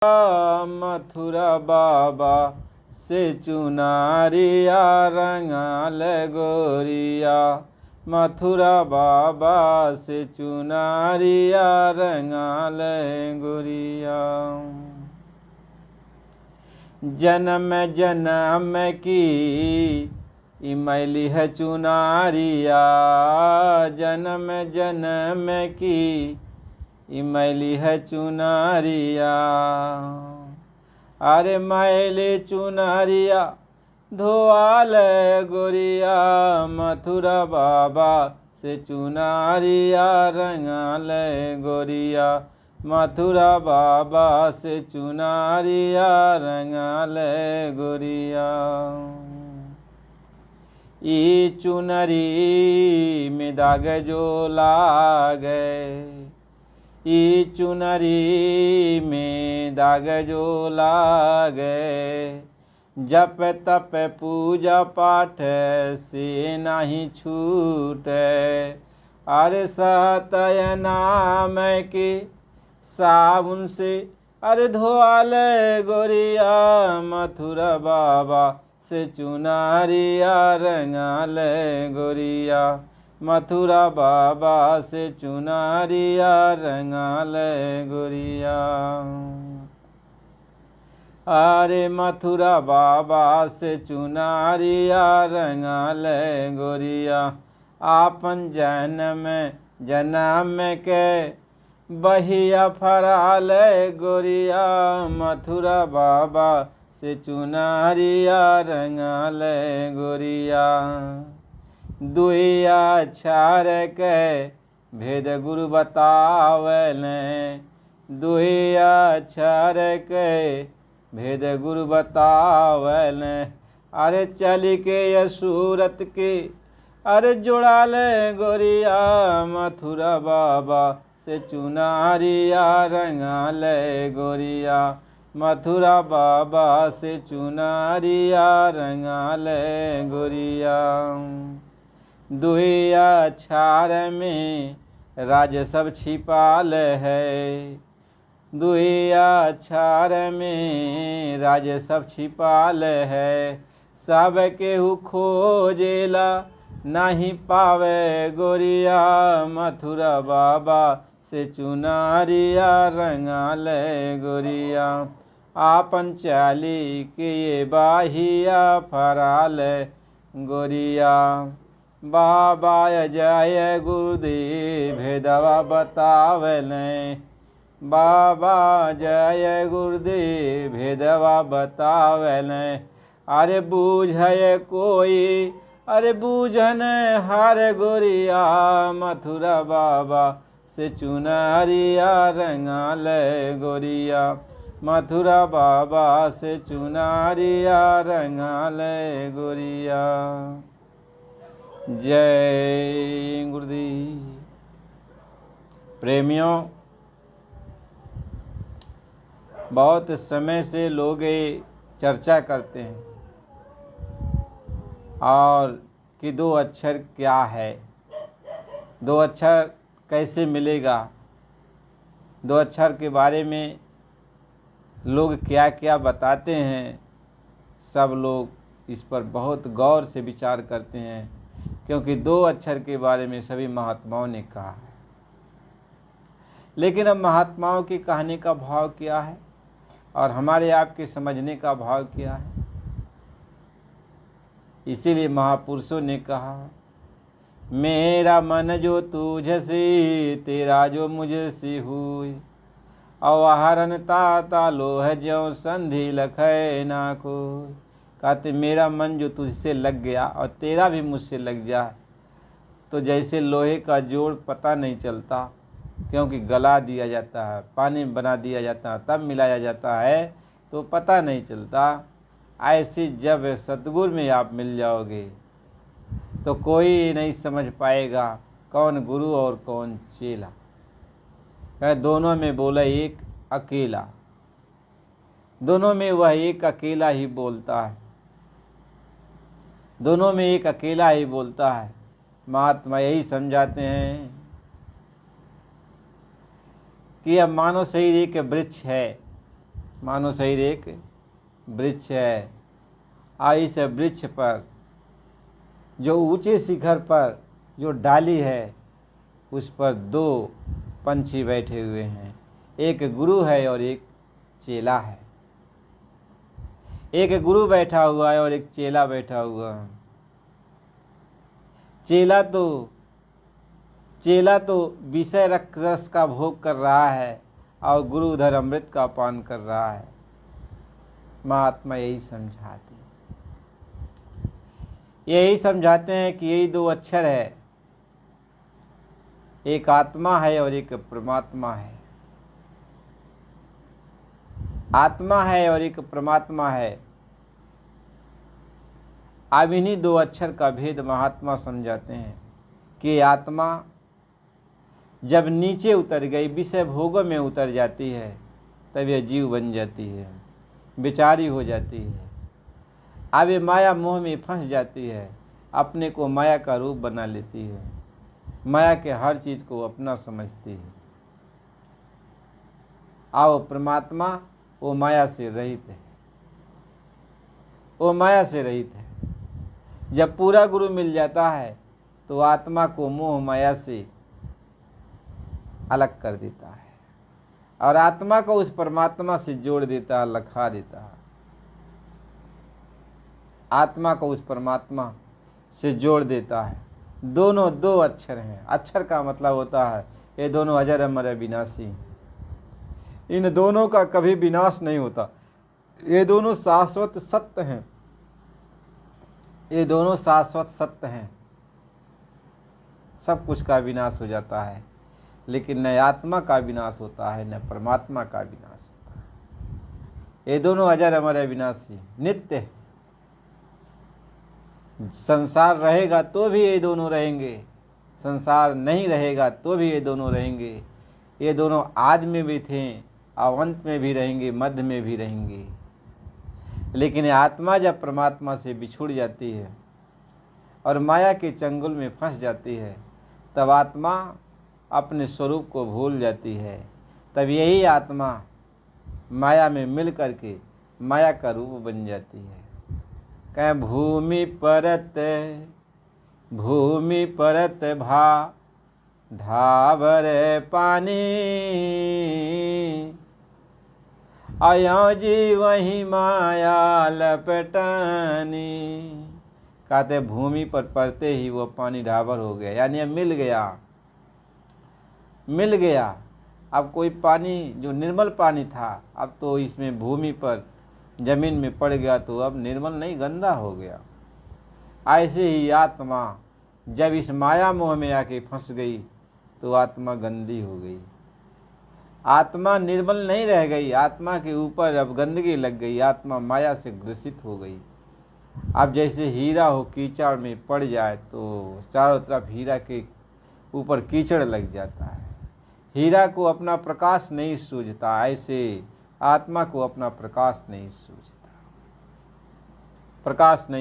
मथुरा बाबा से चुनारिया रंगाल गोरिया, मथुरा बाबा से चुनारिया रंगाल गोरिया। जन्म जन्म की इमैली है चुनारिया, जन्म जन्म की इमैली है चुनारिया। अरे मैले चुनारिया धोआल गोरिया, मथुरा बाबा से चुनारिया रंगाल गोरिया, मथुरा बाबा से चुनारिया रंगाल गोरिया। ई चुनरी में दाग जो लागे, ई चुनरी में दाग जो लागे, जप तप पूजा पाठ से नहीं छूटे। अरे सतय नाम के साबुन से अरे धोआल गोरिया, मथुरा बाबा से चुनारिया रंगाल गोरिया, मथुरा बाबा से चुनारिया रंगाल गोरिया। अरे मथुरा बाबा से चुनारिया रंगाल गोरिया, आपन जन्म जन्म के बहिया फराल गोरिया, मथुरा बाबा से चुनारिया रंगाल गोरिया। दुइया अक्षर के भेद गुरु बतावले, दुइया अक्षर के भेद गुरु बतावले। अरे चल के ये सूरत के अरे जोड़ाल गोरिया, मथुरा बाबा से चुनारिया रंगाल गोरिया, मथुरा बाबा से चुनारिया रंगाल गोरिया। दुइया अक्षर में राज सब छिपाल है, दुइया अक्षर में राज सब छिपाल है। सब केहू खोजेला नहीं पावे गोरिया, मथुरा बाबा से चुनारिया रंगाल गोरिया। आपन चाली के ये बाहिया फराल गोरिया, बाबा जय गुरुदेव भेदवा बतावले, बाबा जय गुरुदेव भेदवा बतावले। अरे बूझे कोई अरे बूझन हार गोरिया, मथुरा बाबा से चुनारिया रंगाल गोरिया, मथुरा बाबा से चुनारिया रंगाल गोरिया। जय गुरुदेव। प्रेमियों, बहुत समय से लोग ये चर्चा करते हैं और कि दो अक्षर क्या है, दो अक्षर कैसे मिलेगा, दो अक्षर के बारे में लोग क्या क्या बताते हैं। सब लोग इस पर बहुत गौर से विचार करते हैं, क्योंकि दो अक्षर के बारे में सभी महात्माओं ने कहा है। लेकिन अब महात्माओं की कहने का भाव क्या है और हमारे आपके समझने का भाव क्या है। इसीलिए महापुरुषों ने कहा, मेरा मन जो तुझसे तेरा जो मुझसे हुई, अवहरण ताता लोह ज्यों संधि लखै ना कोई। कहते मेरा मन जो तुझसे लग गया और तेरा भी मुझसे लग जाए तो जैसे लोहे का जोड़ पता नहीं चलता, क्योंकि गला दिया जाता है, पानी बना दिया जाता है, तब मिलाया जाता है तो पता नहीं चलता। ऐसे जब सतगुरु में आप मिल जाओगे तो कोई नहीं समझ पाएगा कौन गुरु और कौन चेला। दोनों में बोला एक अकेला, दोनों में वह एक अकेला ही बोलता है, दोनों में एक अकेला ही बोलता है। महात्मा यही समझाते हैं कि यह मानव शरीर एक वृक्ष है मानो शरीर एक वृक्ष है, और इस वृक्ष पर जो ऊंचे शिखर पर जो डाली है उस पर दो पंछी बैठे हुए हैं, एक गुरु है और एक चेला है। एक गुरु बैठा हुआ है और एक चेला बैठा हुआ है। चेला तो विषय रस का भोग कर रहा है और गुरु उधर अमृत का पान कर रहा है। महात्मा यही समझाते हैं कि यही दो अक्षर है, एक आत्मा है और एक परमात्मा है। आत्मा है और एक परमात्मा है। अब इन्हीं दो अक्षर का भेद महात्मा समझाते हैं कि आत्मा जब नीचे उतर गई, विषय भोगों में उतर जाती है, तब यह जीव बन जाती है, बेचारी हो जाती है। अब ये माया मोह में फंस जाती है, अपने को माया का रूप बना लेती है, माया के हर चीज़ को अपना समझती है। आओ परमात्मा वो माया से रहित है, वो माया से रहित है। जब पूरा गुरु मिल जाता है तो आत्मा को मोह माया से अलग कर देता है और आत्मा को उस परमात्मा से जोड़ देता है, लखा देता है। आत्मा को उस परमात्मा से जोड़ देता है। दोनों दो अक्षर हैं। अक्षर का मतलब होता है ये दोनों अजर अमर अविनाशी, इन दोनों का कभी विनाश नहीं होता। ये दोनों शाश्वत सत्य हैं, ये दोनों शाश्वत सत्य हैं। सब कुछ का विनाश हो जाता है, लेकिन न आत्मा का विनाश होता है, न परमात्मा का विनाश होता है। ये दोनों अजर अमर अविनाशी नित्य है। संसार रहेगा तो भी ये दोनों रहेंगे, संसार नहीं रहेगा तो भी ये दोनों रहेंगे। ये दोनों आदि में भी थे, अंत में भी रहेंगे, मध्य में भी रहेंगे। लेकिन आत्मा जब परमात्मा से बिछुड़ जाती है और माया के चंगुल में फंस जाती है, तब आत्मा अपने स्वरूप को भूल जाती है। तब यही आत्मा माया में मिल करके माया का रूप बन जाती है। कह भूमि परत भा ढाबर पानी, आया जी वही माया लपटानी। कहते भूमि पर पड़ते ही वो पानी ढाबर हो गया, यानी मिल गया। अब कोई पानी जो निर्मल पानी था, अब तो इसमें भूमि पर जमीन में पड़ गया तो अब निर्मल नहीं, गंदा हो गया। ऐसे ही आत्मा जब इस माया मोह में आके फंस गई तो आत्मा गंदी हो गई। आत्मा निर्मल नहीं रह गई, आत्मा के ऊपर अब गंदगी लग गई, आत्मा माया से ग्रसित हो गई। अब जैसे हीरा हो कीचड़ में पड़ जाए तो चारों तरफ हीरा के ऊपर कीचड़ लग जाता है, हीरा को अपना प्रकाश नहीं सूझता। ऐसे आत्मा को अपना प्रकाश नहीं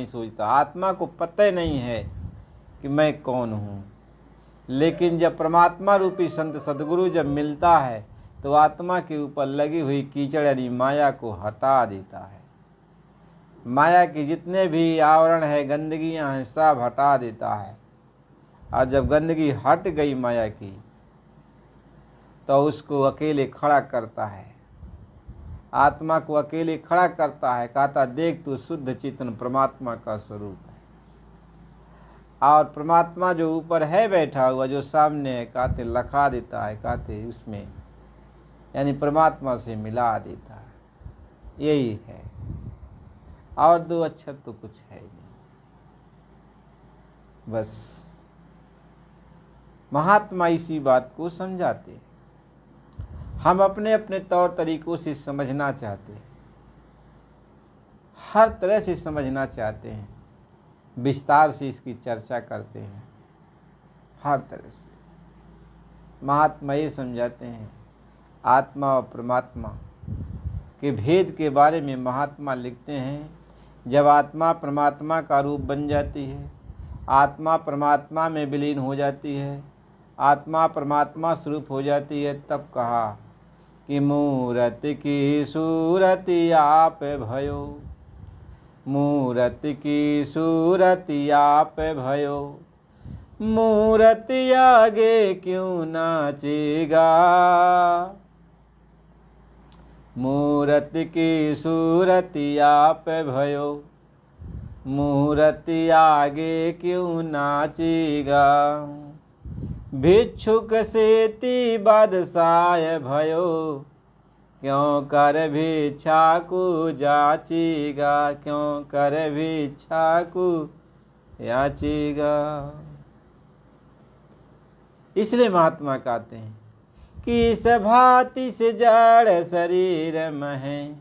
सूझता। आत्मा को पता नहीं है कि मैं कौन हूँ। लेकिन जब परमात्मा रूपी संत सदगुरु जब मिलता है तो आत्मा के ऊपर लगी हुई कीचड़ यानी माया को हटा देता है। माया के जितने भी आवरण है, गंदगियाँ हैं, सब हटा देता है। और जब गंदगी हट गई माया की तो उसको अकेले खड़ा करता है, आत्मा को अकेले खड़ा करता है। कहता देख तू शुद्ध चेतन परमात्मा का स्वरूप है। और परमात्मा जो ऊपर है बैठा हुआ, जो सामने है, कहते लखा देता है, कहते उसमें यानी परमात्मा से मिला देता है। यही है, और दो अक्षर तो कुछ है नहीं। बस महात्मा इसी बात को समझाते हैं। हम अपने अपने तौर तरीकों से समझना चाहते हैं, हर तरह से समझना चाहते हैं, विस्तार से इसकी चर्चा करते हैं, हर तरह से। महात्मा ये समझाते हैं, आत्मा और परमात्मा के भेद के बारे में महात्मा लिखते हैं। जब आत्मा परमात्मा का रूप बन जाती है, आत्मा परमात्मा में विलीन हो जाती है, आत्मा परमात्मा स्वरूप हो जाती है, तब कहा कि मूरत की सूरत आप भयो, मूरत की सूरत आप भयो, मूरत आगे क्यों नाचेगा, मूरत की सूरत आप भयो, मूरत आगे क्यों नाचेगा। भिक्षुक सेती बादशाह भयो, क्यों कर भिक्षा को जाचेगा, क्यों कर भिक्षा को याचेगा। इसलिए महात्मा कहते हैं कि इस भांति से जड़ शरीर में,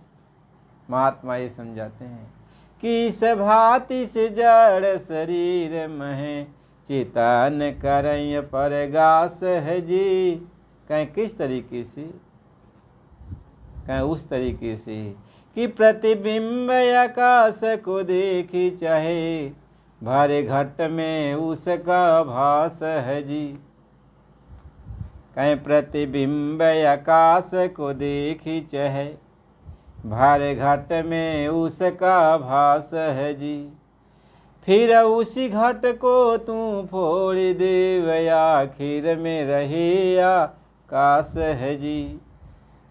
महात्मा ये समझाते हैं कि इस भांति से जड़ शरीर में चेतन करय परगास है जी। कहें किस तरीके से, कहें उस तरीके से कि प्रतिबिंब आकाश को देखी चाहे, भरे घट में उसका भास है जी। कहें प्रतिबिंब आकाश को देखी चाहे, भरे घट में उसका भास है जी। फिर उसी घट को तू फोड़ देव, आखिर में रहे आकाश है जी,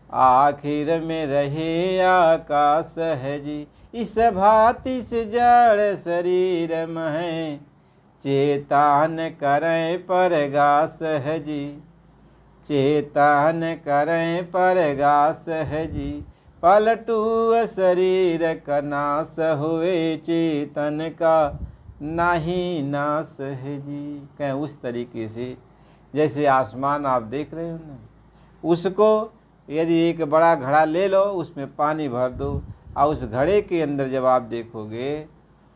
आखिर में रहे आकाश है जी। इस भांति से जड़ शरीर में चेतन करें परगास है जी, चेतन करें परगास है जी। पलटू शरीर का नाश हुए, चेतन का नहीं नाश है जी। कहें उस तरीके से जैसे आसमान आप देख रहे हो ना, उसको यदि एक बड़ा घड़ा ले लो, उसमें पानी भर दो, और उस घड़े के अंदर जब आप देखोगे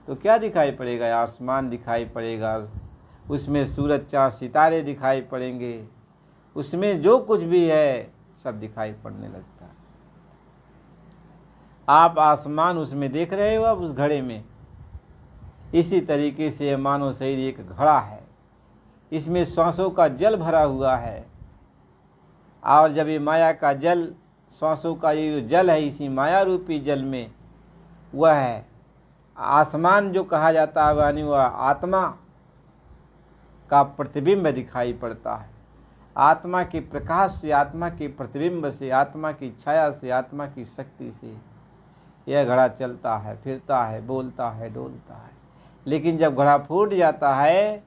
तो क्या दिखाई पड़ेगा, आसमान दिखाई पड़ेगा, उसमें सूरज चाँद सितारे दिखाई पड़ेंगे, उसमें जो कुछ भी है सब दिखाई पड़ने लगता है। आप आसमान उसमें देख रहे हो, अब उस घड़े में। इसी तरीके से मानव शरीर एक घड़ा है, इसमें श्वासों का जल भरा हुआ है, और जब ये माया का जल, श्वासों का ये जो जल है, इसी माया रूपी जल में वह है आसमान जो कहा जाता है, यानी वह आत्मा का प्रतिबिंब दिखाई पड़ता है। आत्मा के प्रकाश से, आत्मा के प्रतिबिंब से, आत्मा की छाया से, आत्मा की शक्ति से यह घड़ा चलता है, फिरता है, बोलता है, डोलता है। लेकिन जब घड़ा फूट जाता है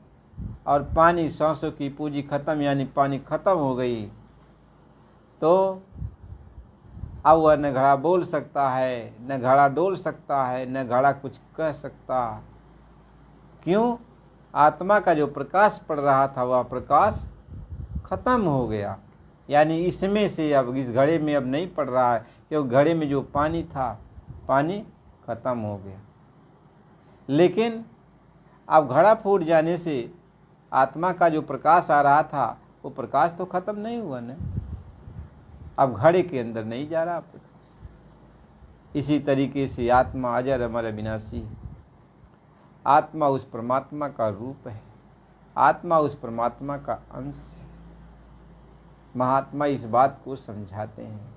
और पानी, सांसों की पूंजी खत्म, यानी पानी खत्म हो गई, तो अब वह न घड़ा बोल सकता है, न घड़ा डोल सकता है, न घड़ा कुछ कह सकता। क्यों? आत्मा का जो प्रकाश पड़ रहा था वह प्रकाश खत्म हो गया, यानी इसमें से अब इस घड़े में अब नहीं पड़ रहा है, क्योंकि घड़े में जो पानी था, पानी खत्म हो गया। लेकिन अब घड़ा फूट जाने से आत्मा का जो प्रकाश आ रहा था वो प्रकाश तो खत्म नहीं हुआ ना, अब घड़े के अंदर नहीं जा रहा प्रकाश। इसी तरीके से आत्मा अजर अमर अविनाशी है, आत्मा उस परमात्मा का रूप है, आत्मा उस परमात्मा का अंश है। महात्मा इस बात को समझाते हैं